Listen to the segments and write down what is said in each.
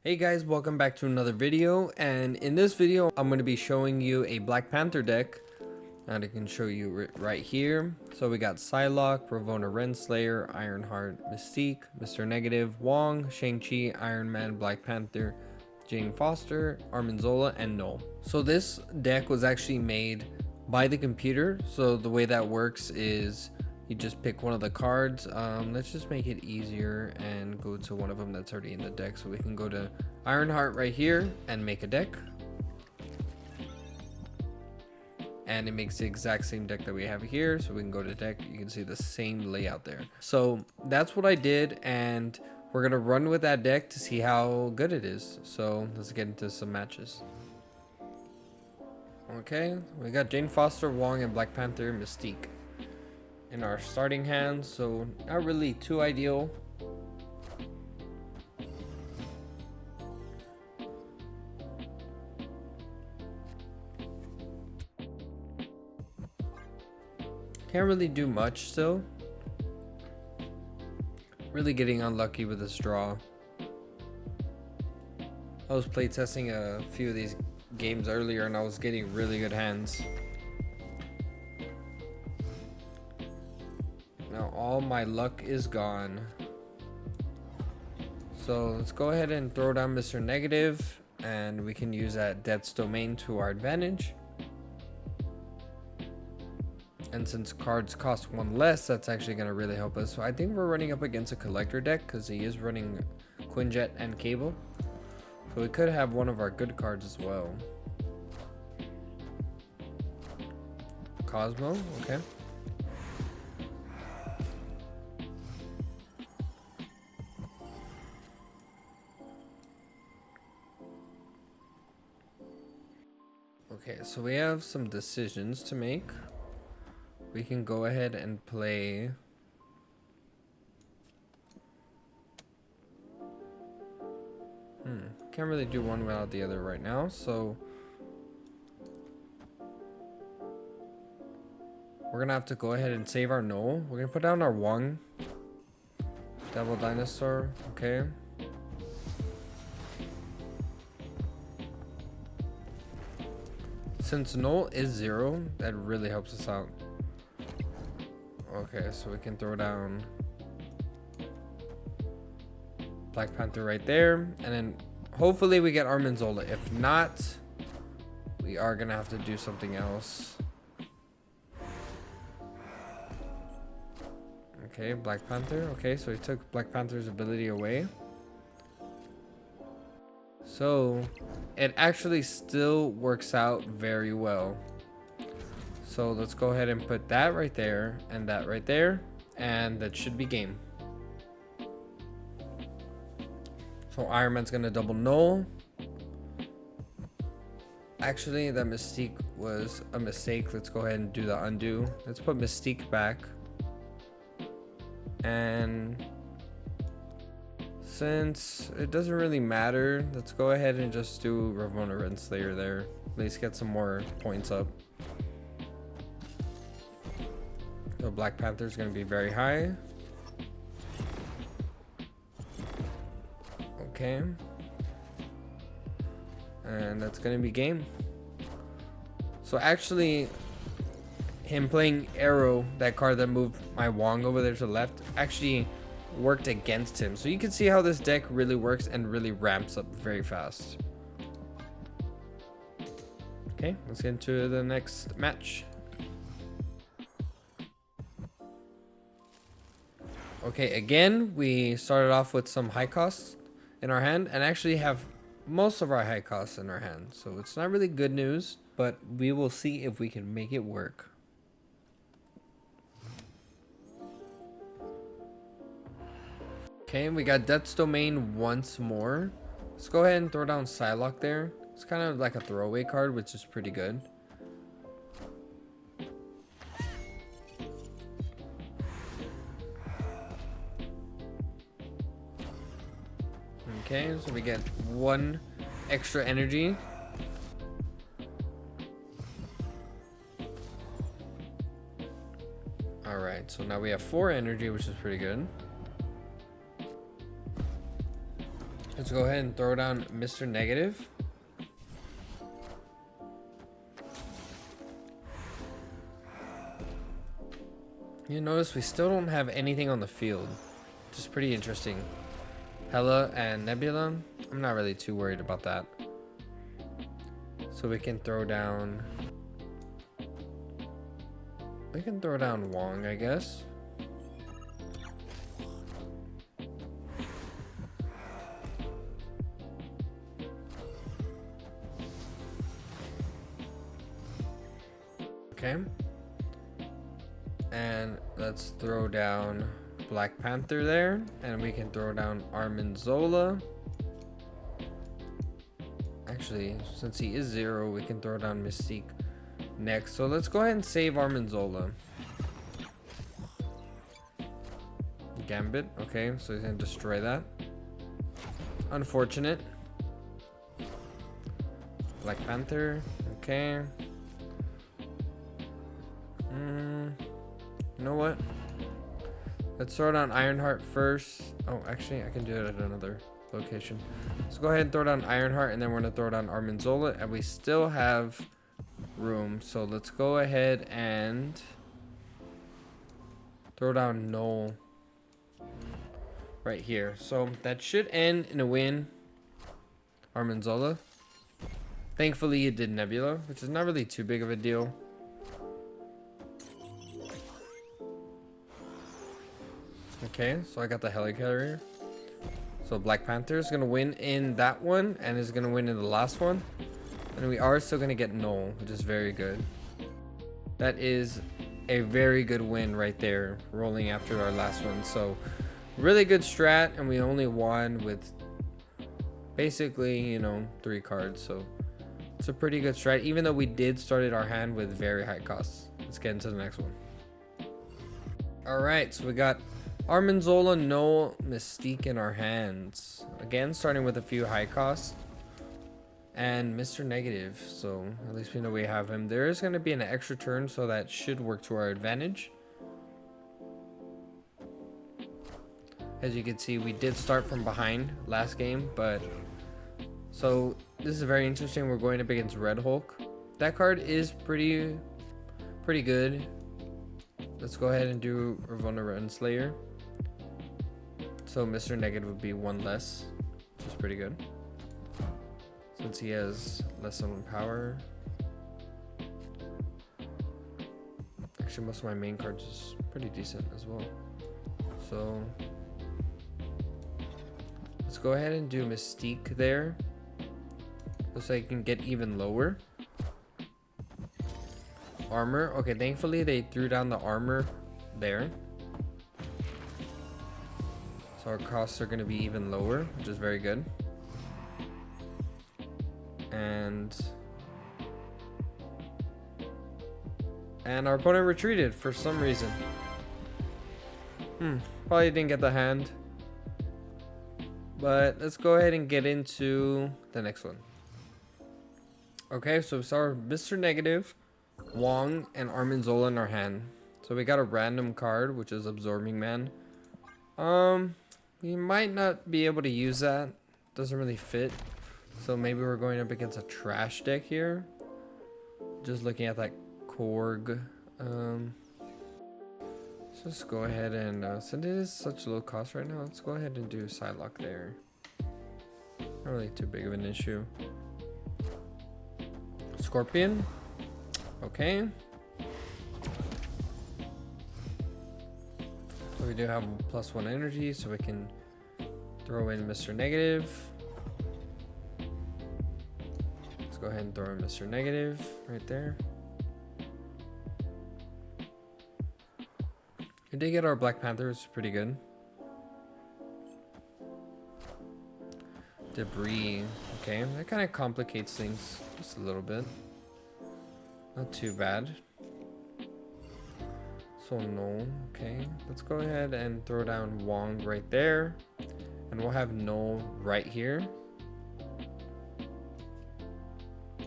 Hey guys, welcome back to another video, and in this video I'm going to be showing you a Black Panther deck, and I can show you right here. So we got Psylocke, Ravonna Renslayer, Ironheart, Mystique, Mr. Negative, Wong, Shang-Chi, Iron Man, Black Panther, Jane Foster, Armanzola, and Null. So this deck was actually made by the computer, so the way that works is you just pick one of the cards. Let's just make it easier and go to one of them that's already in the deck. So we can go to Ironheart right here and make a deck. And it makes the exact same deck that we have here. So we can go to deck. You can see the same layout there. So that's what I did. And we're going to run with that deck to see how good it is. So let's get into some matches. Okay, we got Jane Foster, Wong, and Black Panther, Mystique in our starting hand, so not really too ideal. Can't really do much still. Really getting unlucky with this draw. I was playtesting a few of these games earlier and I was getting really good hands. Now all my luck is gone. So let's go ahead and throw down Mr. Negative, and we can use that Death's Domain to our advantage. And since cards cost one less, that's actually going to really help us. So I think we're running up against a collector deck because he is running Quinjet and Cable. So we could have one of our good cards as well. Cosmo, okay. Okay, so we have some decisions to make. We can go ahead and play can't really do one without the other right now, so we're gonna have to go ahead and save our Null. We're gonna put down our Wong. Devil Dinosaur, okay. Since Null is 0, that really helps us out. Okay, so we can throw down Black Panther right there, and then hopefully we get Armanzola. If not, we are gonna have to do something else. Okay, Black Panther. Okay, so he took Black Panther's ability away. So it actually still works out very well. So let's go ahead and put that right there and that right there, and that should be game. So Iron Man's gonna double Null. Actually, that Mystique was a mistake. Let's go ahead and do the undo. Let's put Mystique back. And since it doesn't really matter, let's go ahead and just do Ravonna Renslayer there. At least get some more points up. So Black Panther is going to be very high. Okay. And that's going to be game. So actually, him playing Arrow, that card that moved my Wong over there to the left, actually worked against him. So you can see how this deck really works and really ramps up very fast. Okay, let's get into the next match. Okay, again, we started off with some high costs in our hand and actually have most of our high costs in our hand. So it's not really good news, but we will see if we can make it work. Okay, we got Death's Domain once more. Let's go ahead and throw down Psylocke there. It's kind of like a throwaway card, which is pretty good. Okay, so we get 1 extra energy. Alright, so now we have 4 energy, which is pretty good. Let's go ahead and throw down Mr. Negative. You notice we still don't have anything on the field, which is pretty interesting. Hela and Nebula, I'm not really too worried about that. So we can throw down... Wong, I guess. Okay. And let's throw down Black Panther there. And we can throw down Armanzola. Actually, since he is 0, we can throw down Mystique next. So let's go ahead and save Armanzola. Gambit. Okay, so he's going to destroy that. Unfortunate. Black Panther. Okay. You know what? Let's throw down Ironheart first. Oh, actually, I can do it at another location. Let's go ahead and throw down Ironheart, and then we're going to throw down Armanzola, and we still have room. So let's go ahead and throw down Null right here. So that should end in a win. Armanzola. Thankfully, it did Nebula, which is not really too big of a deal. Okay, so I got the Helicarrier. So Black Panther is going to win in that one and is going to win in the last one. And we are still going to get Null, which is very good. That is a very good win right there, rolling after our last one. So really good strat, and we only won with basically, you know, 3 cards. So it's a pretty good strat, even though we did started our hand with very high costs. Let's get into the next one. Alright, so we got Armanzola, Null, Mystique in our hands. Again, starting with a few high costs. And Mr. Negative, so at least we know we have him. There is going to be an extra turn, so that should work to our advantage. As you can see, we did start from behind last game, but... So, this is very interesting. We're going up against Red Hulk. That card is pretty good. Let's go ahead and do Ravonna Renslayer. So Mr. Negative would be 1 less, which is pretty good. Since he has less on power. Actually, most of my main cards is pretty decent as well. So let's go ahead and do Mystique there. Looks like I can get even lower. Armor. Okay, thankfully they threw down the armor there. So our costs are going to be even lower, which is very good. And our opponent retreated for some reason. Probably didn't get the hand. But let's go ahead and get into the next one. Okay, so we saw Mr. Negative, Wong, and Armanzola in our hand. So we got a random card, which is Absorbing Man. We might not be able to use that. Doesn't really fit. So maybe we're going up against a trash deck here. Just looking at that Korg. Let's just go ahead and, since it is such low cost right now, let's go ahead and do Psylocke there. Not really too big of an issue. Scorpion. Okay. So we do have +1 energy, so we can throw in Mr. Negative. Let's go ahead and throw in Mr. Negative right there. We did get our Black Panther, which is pretty good. Debris. Okay, that kind of complicates things just a little bit. Not too bad. So no. Okay, let's go ahead and throw down Wong right there. And we'll have Null right here.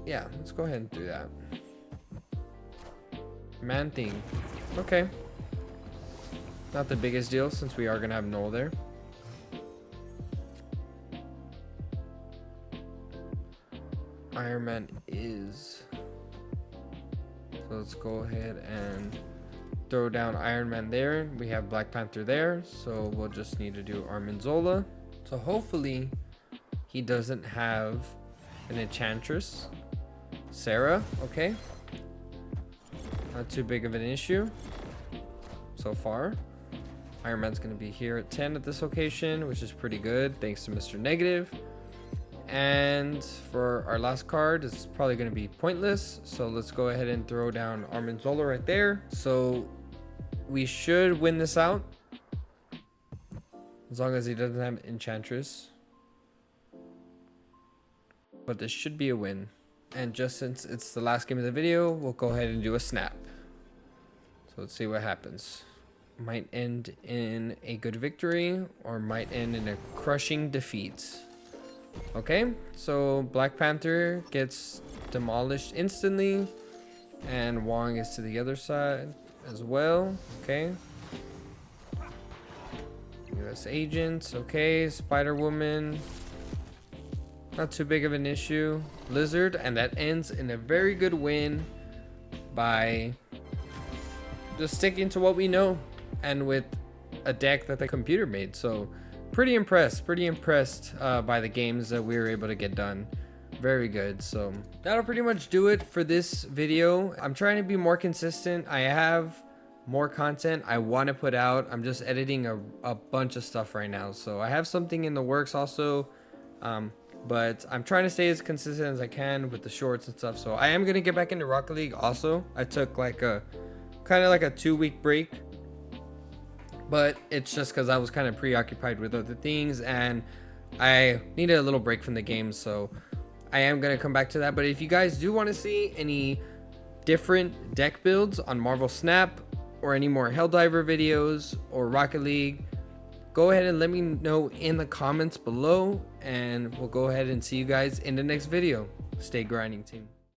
Yeah, let's go ahead and do that. Man-Thing. Okay. Not the biggest deal since we are going to have Null there. Iron Man is. So let's go ahead and throw down Iron Man there. We have Black Panther there, so we'll just need to do Armanzola. So hopefully he doesn't have an Enchantress. Sarah, okay. Not too big of an issue so far. Iron Man's gonna be here at 10 at this location, which is pretty good, thanks to Mr. Negative. And for our last card, it's probably going to be pointless, so let's go ahead and throw down Armanzola right there. So we should win this out, as long as he doesn't have Enchantress. But this should be a win. And just since it's the last game of the video, we'll go ahead and do a snap. So let's see what happens. Might end in a good victory, or might end in a crushing defeat. Okay, so Black Panther gets demolished instantly, and Wong is to the other side as well. Okay, US agents, okay. Spider-Woman, not too big of an issue. Lizard, and that ends in a very good win by just sticking to what we know and with a deck that the computer made. So pretty impressed by the games that we were able to get done. Very good. So that'll pretty much do it for this video. I'm trying to be more consistent. I have more content I want to put out. I'm just editing a bunch of stuff right now, so I have something in the works also, but I'm trying to stay as consistent as I can with the shorts and stuff. So I am gonna get back into Rocket League also. I took like a kind of like a 2-week break, but it's just because I was kind of preoccupied with other things and I needed a little break from the game. So I am going to come back to that. But if you guys do want to see any different deck builds on Marvel Snap, or any more Helldiver videos or Rocket League, go ahead and let me know in the comments below, and we'll go ahead and see you guys in the next video. Stay grinding, team.